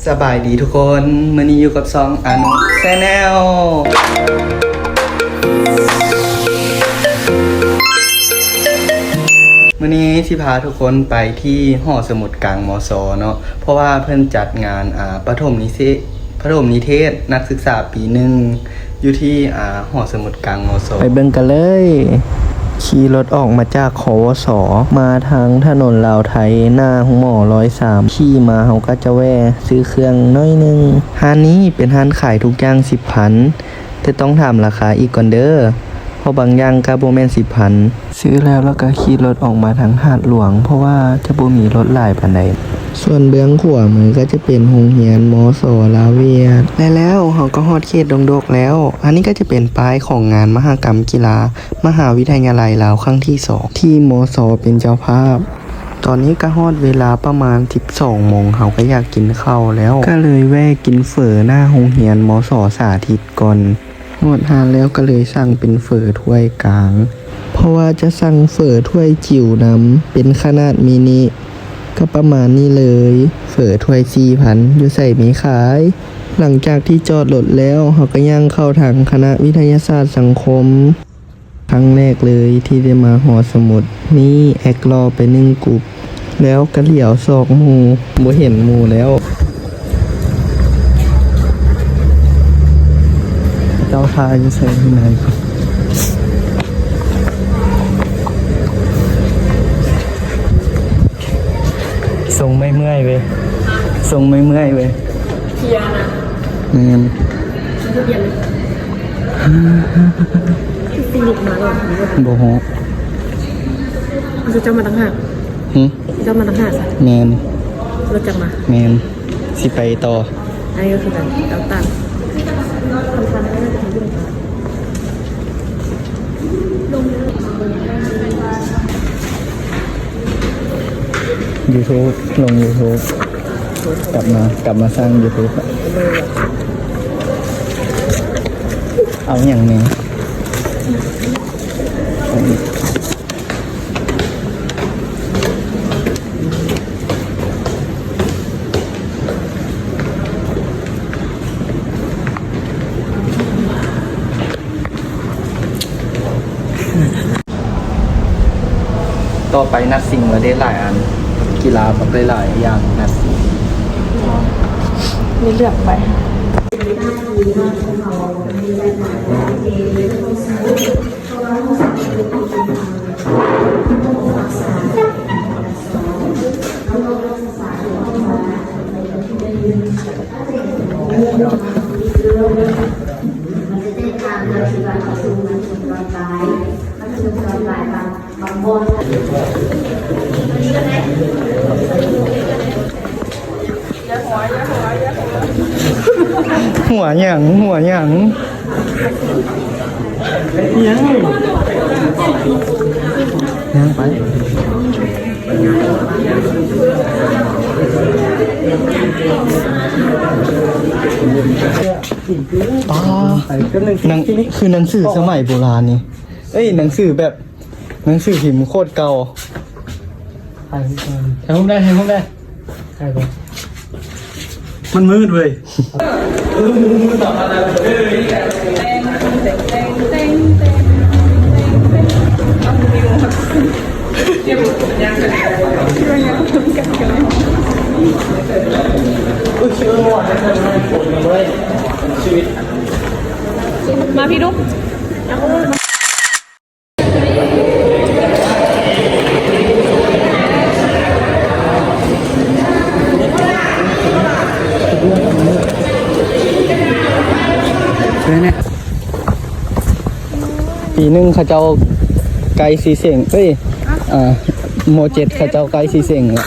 สบายดีทุกคนมื้อนี้อยู่กับซองอานุแชนแนลมื้อนี้สิพาทุกคนไปที่หอสมุดกลางมสเนาะเพราะว่าเพิ่นจัดงานประถมนิเทศนักศึกษาปีหนึ่งอยู่ที่หอสมุดกลางมสไปเบิ่งกันเลยขี่รถออกมาจากควสมาทางถนนลาวไทยหน้าหงหมอ103ขี่มาเฮาก็จะแวะซื้อเครื่องน้อยนึงร้านนี้เป็นร้านขายทุกอย่าง10,000แต่ต้องถามราคาอีกก่อนเด้อเพราะบางอย่างก็บ่แม่น10,000ซื้อแล้วก็ขี่รถออกมาทางหาดหลวงเพราะว่าจะบ่มีรถหลายปานใดส่วนเบื้องขวามือก็จะเป็นโรงเรียนมสลาวเวียดแล้วเฮาก็ฮอดเขตดงดกแล้วอันนี้ก็จะเป็นป้ายของงานมหกรรมกีฬามหาวิทยาลัยลาวครั้งที่2ที่มสเป็นเจ้าภาพตอนนี้ก็ฮอดเวลาประมาณ 12 โมงเฮาก็อยากกินข้าวแล้วก็เลยแวะกินเฝอหน้าโรงเรียนมสสาธิตก่อนฮอดหาแล้วก็เลยสั่งเป็นเฝอถ้วยกลางเพราะว่าจะสั่งเฝอถ้วยจิ๋วนำเป็นขนาดมินิก็ประมาณนี้เลยเฝอถ้วย 4,000 อยู่ใส่มีขายหลังจากที่จอดรถแล้วเฮาก็ย่างเข้าทางคณะวิทยาศาสตร์สังคมครั้งแรกเลยที่ได้มาหอสมุดนี่แอกรอไป1กลุ่มแล้วก็เหลียวซอกหมู่บ่เห็นหมู่แล้วเจ้าทาอยู่ใส่ที่ไหนทรงไม่เมื่อยเว้ยทรงไม่เมื่อยเว้ยเทียนะเงินฟิลิปมาหรอโบโฮจะมาตั้งหากจะมาตั้งหากแมนเราจะมาแมนสิไปต่ออันนี้ก็คือแบบเราตั้งYouTube ลง YouTube กลับมาสร้าง YouTube เอาอย่างนี้ต่อไปนัดสิ่งมาได้หลายอันกีฬาแบบหลายๆอย่างนัดสิ่งมีเลือกไปหัวหยังยังไปหนังคือหนังสือสมัยโบราณนี่หนังสือแบบหนังสือพิมพ์โคตรเก่าให้ผมได้มันมืดเว้ยมาพี่ดุ๊กปีหนึ่งเขาเจ้าไก่สีเสียงโมเจ็ดเขาเจ้าไก่สีเสียงละ